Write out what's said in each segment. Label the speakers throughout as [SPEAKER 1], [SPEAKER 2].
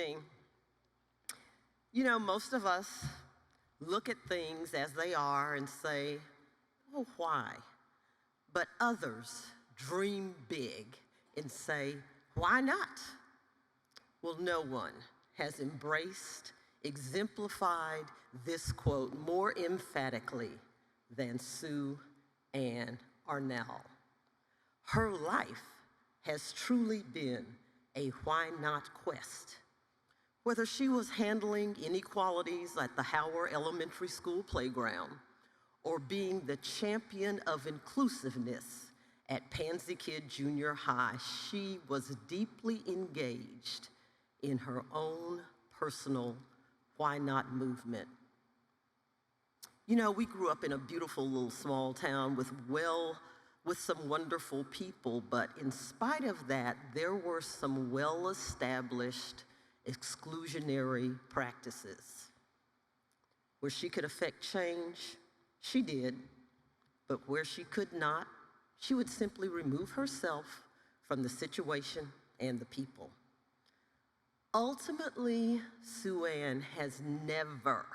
[SPEAKER 1] evening. You know, most of us look at things as they are and say, oh, why? But others dream big and say, why not? Well, no one has embraced, exemplified this quote more emphatically than Sue Ann Arnall. Her life has truly been a why not quest. Whether she was handling inequalities at the Howard Elementary School playground or being the champion of inclusiveness at Pansy Kid Junior High, she was deeply engaged in her own personal why not movement. You know, we grew up in a beautiful little small town with some wonderful people, but in spite of that, there were some well-established exclusionary practices. Where she could affect change, she did, but where she could not, she would simply remove herself from the situation and the people. Ultimately, Sue Ann has never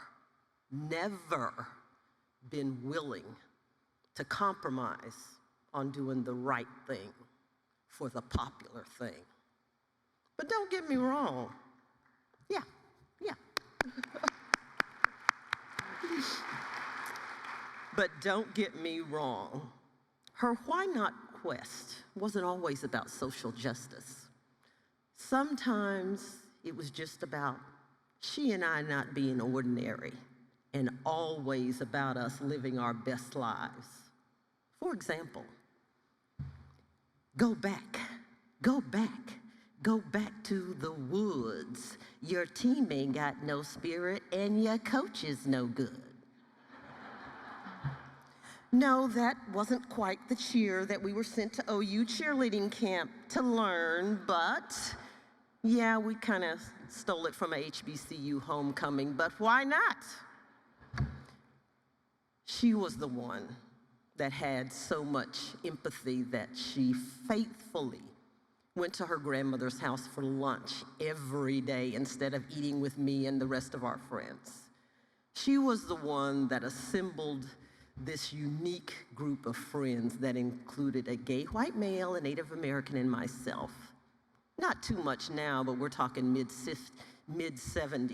[SPEAKER 1] been willing to compromise on doing the right thing for the popular thing. But don't get me wrong. Yeah. But don't get me wrong. Her why not quest wasn't always about social justice. Sometimes it was just about she and I not being ordinary and always about us living our best lives. For example, go back to the woods. Your team ain't got no spirit and your coach is no good. No, that wasn't quite the cheer that we were sent to OU cheerleading camp to learn, but yeah, we kind of stole it from a HBCU homecoming, but why not? She was the one that had so much empathy that she faithfully went to her grandmother's house for lunch every day instead of eating with me and the rest of our friends. She was the one that assembled this unique group of friends that included a gay white male, a Native American, and myself. Not too much now, but we're talking mid-70s.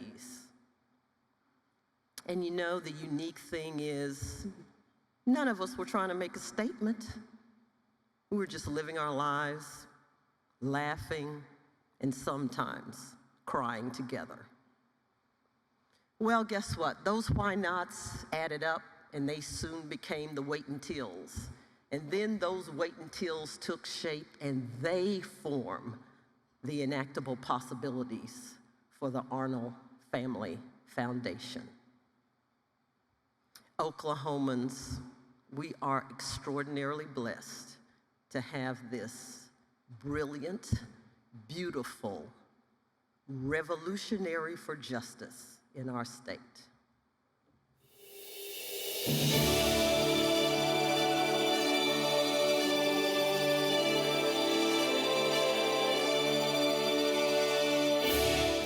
[SPEAKER 1] And you know, the unique thing is, none of us were trying to make a statement. We were just living our lives, laughing, and sometimes crying together. Well, guess what? Those why nots added up, and they soon became the wait until's. And then those wait until's took shape, and they form the enactable possibilities for the Arnall Family Foundation. Oklahomans, we are extraordinarily blessed to have this brilliant, beautiful, revolutionary for justice in our state.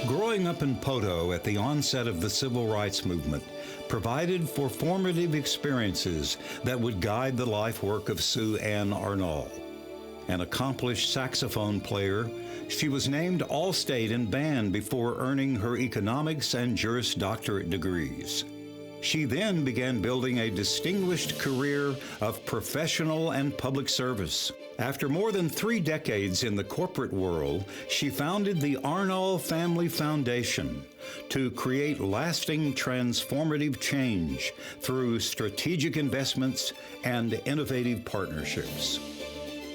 [SPEAKER 2] Growing up in Poteau at the onset of the civil rights movement provided for formative experiences that would guide the life work of Sue Ann Arnall. An accomplished saxophone player, she was named All-State in band before earning her economics and Juris Doctorate degrees. She then began building a distinguished career of professional and public service. After more than 3 decades in the corporate world, she founded the Arnall Family Foundation to create lasting transformative change through strategic investments and innovative partnerships.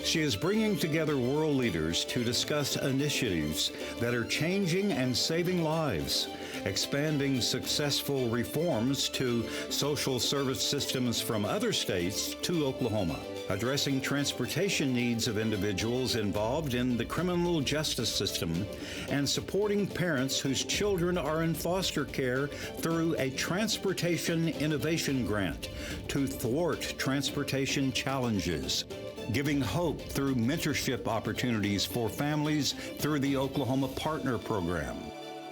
[SPEAKER 2] She is bringing together world leaders to discuss initiatives that are changing and saving lives, expanding successful reforms to social service systems from other states to Oklahoma, addressing transportation needs of individuals involved in the criminal justice system, and supporting parents whose children are in foster care through a transportation innovation grant to thwart transportation challenges, giving hope through mentorship opportunities for families through the Oklahoma Partner Program,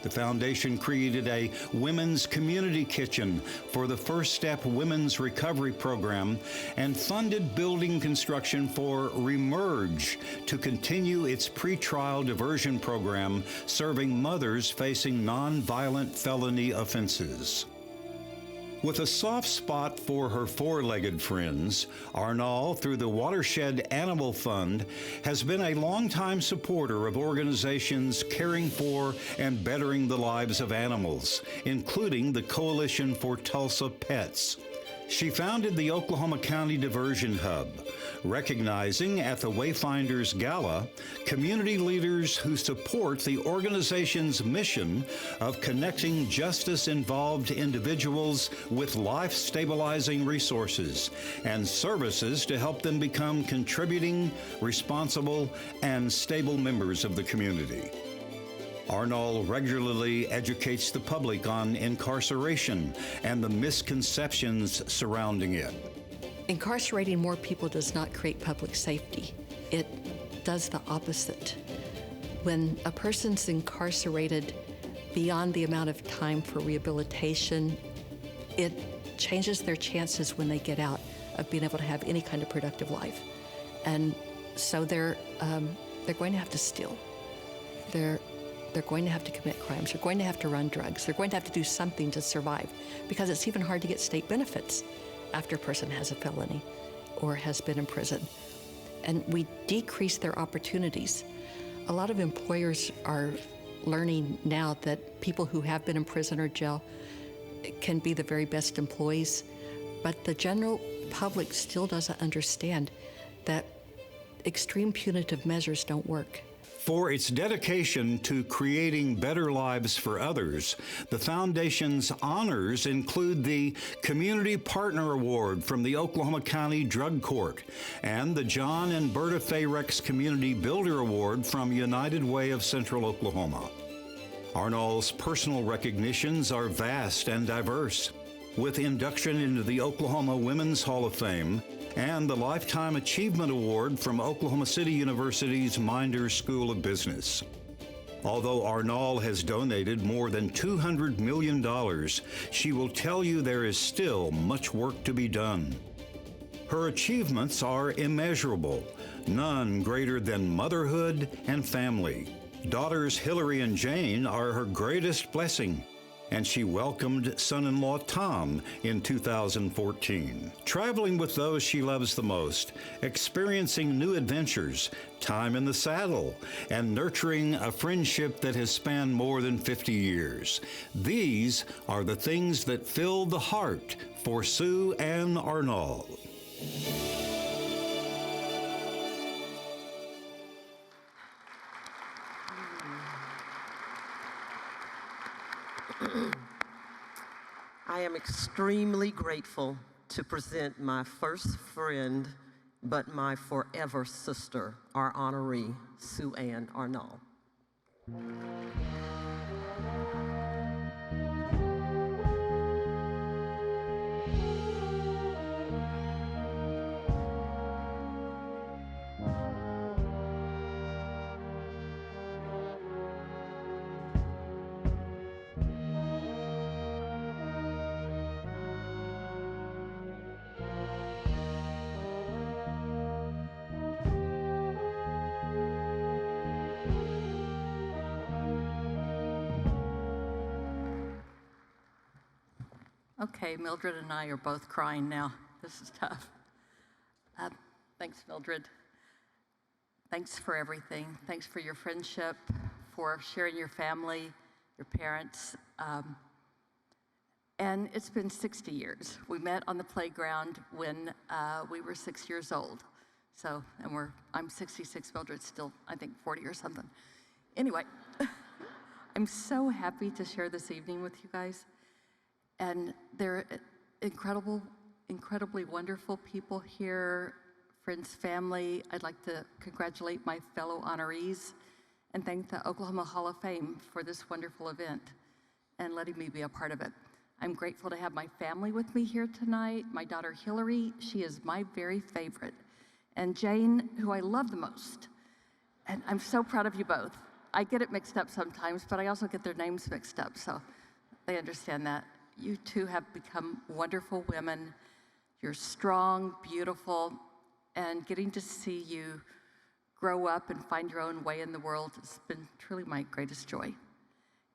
[SPEAKER 2] The foundation created a women's community kitchen for the First Step Women's Recovery Program and funded building construction for Remerge to continue its pretrial diversion program serving mothers facing nonviolent felony offenses. With a soft spot for her four-legged friends, Arnall, through the Watershed Animal Fund, has been a longtime supporter of organizations caring for and bettering the lives of animals, including the Coalition for Tulsa Pets. She founded the Oklahoma County Diversion Hub, recognizing at the Wayfinders Gala community leaders who support the organization's mission of connecting justice-involved individuals with life-stabilizing resources and services to help them become contributing, responsible, and stable members of the community. Arnall regularly educates the public on incarceration and the misconceptions surrounding it.
[SPEAKER 3] Incarcerating more people does not create public safety. It does the opposite. When a person's incarcerated beyond the amount of time for rehabilitation, it changes their chances when they get out of being able to have any kind of productive life. And so they're going to have to steal. They're going to have to commit crimes. They're going to have to run drugs. They're going to have to do something to survive, because it's even hard to get state benefits after a person has a felony or has been in prison. And we decrease their opportunities. A lot of employers are learning now that people who have been in prison or jail can be the very best employees, but the general public still doesn't understand that extreme punitive measures don't work.
[SPEAKER 2] For its dedication to creating better lives for others, the Foundation's honors include the Community Partner Award from the Oklahoma County Drug Court and the John and Berta Fayrex Community Builder Award from United Way of Central Oklahoma. Arnall's personal recognitions are vast and diverse, with induction into the Oklahoma Women's Hall of Fame and the Lifetime Achievement Award from Oklahoma City University's Minders School of Business. Although Arnall has donated more than $200 million, she will tell you there is still much work to be done. Her achievements are immeasurable, none greater than motherhood and family. Daughters Hilary and Jane are her greatest blessing, and she welcomed son-in-law Tom in 2014. Traveling with those she loves the most, experiencing new adventures, time in the saddle, and nurturing a friendship that has spanned more than 50 years. These are the things that fill the heart for Sue Ann Arnall.
[SPEAKER 1] I am extremely grateful to present my first friend, but my forever sister, our honoree, Sue Ann Arnall.
[SPEAKER 3] Okay, Mildred and I are both crying now. This is tough. Thanks, Mildred. Thanks for everything. Thanks for your friendship, for sharing your family, your parents. And it's been 60 years. We met on the playground when we were 6 years old. So, and I'm 66, Mildred's still, I think, 40 or something. Anyway, I'm so happy to share this evening with you guys. And they're incredibly wonderful people here, friends, family. I'd like to congratulate my fellow honorees and thank the Oklahoma Hall of Fame for this wonderful event and letting me be a part of it. I'm grateful to have my family with me here tonight. My daughter Hilary, she is my very favorite. And Jane, who I love the most. And I'm so proud of you both. I get it mixed up sometimes, but I also get their names mixed up, so they understand that. You two have become wonderful women. You're strong, beautiful, and getting to see you grow up and find your own way in the world has been truly my greatest joy.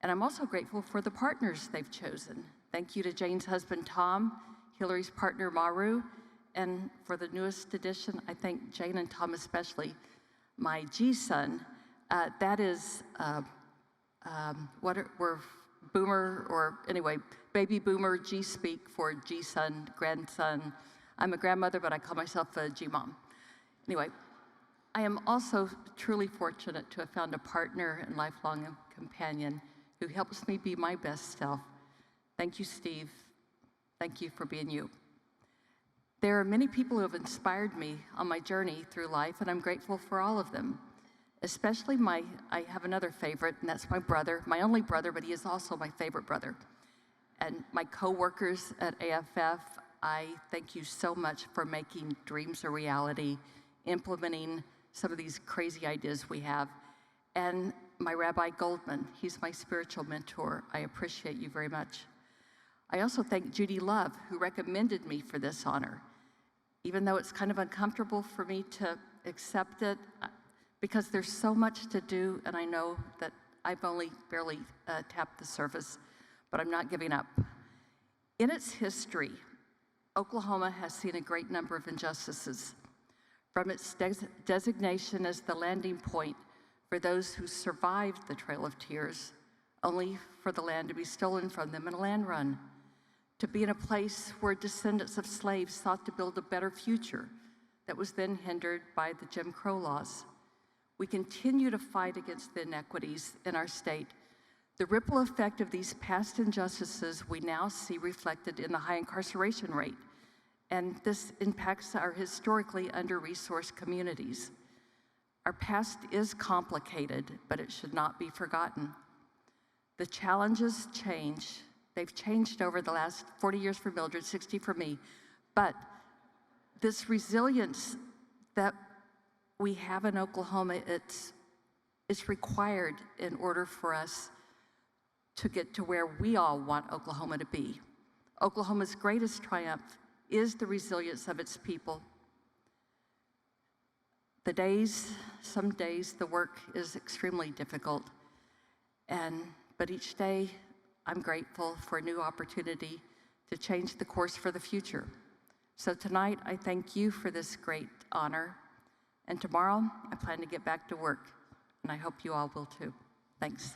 [SPEAKER 3] And I'm also grateful for the partners they've chosen. Thank you to Jane's husband, Tom, Hilary's partner, Maru, and for the newest addition, I thank Jane and Tom especially, my G-son. That is, we're boomer, or anyway, baby boomer, G-speak for G-son, grandson. I'm a grandmother, but I call myself a G-mom. Anyway, I am also truly fortunate to have found a partner and lifelong companion who helps me be my best self. Thank you, Steve. Thank you for being you. There are many people who have inspired me on my journey through life, and I'm grateful for all of them. Especially I have another favorite, and that's my brother, my only brother, but he is also my favorite brother. And my coworkers at AFF, I thank you so much for making dreams a reality, implementing some of these crazy ideas we have. And my Rabbi Goldman, he's my spiritual mentor. I appreciate you very much. I also thank Judy Love, who recommended me for this honor. Even though it's kind of uncomfortable for me to accept it, because there's so much to do, and I know that I've only barely tapped the surface, but I'm not giving up. In its history, Oklahoma has seen a great number of injustices. From its designation as the landing point for those who survived the Trail of Tears, only for the land to be stolen from them in a land run, to be in a place where descendants of slaves sought to build a better future that was then hindered by the Jim Crow laws. We continue to fight against the inequities in our state. The ripple effect of these past injustices we now see reflected in the high incarceration rate, and this impacts our historically under-resourced communities. Our past is complicated, but it should not be forgotten. The challenges change. They've changed over the last 40 years for Mildred, 60 for me, but this resilience that we have in Oklahoma, it's required in order for us to get to where we all want Oklahoma to be. Oklahoma's greatest triumph is the resilience of its people. Some days the work is extremely difficult, but each day I'm grateful for a new opportunity to change the course for the future. So tonight I thank you for this great honor, and tomorrow I plan to get back to work, and I hope you all will too. Thanks.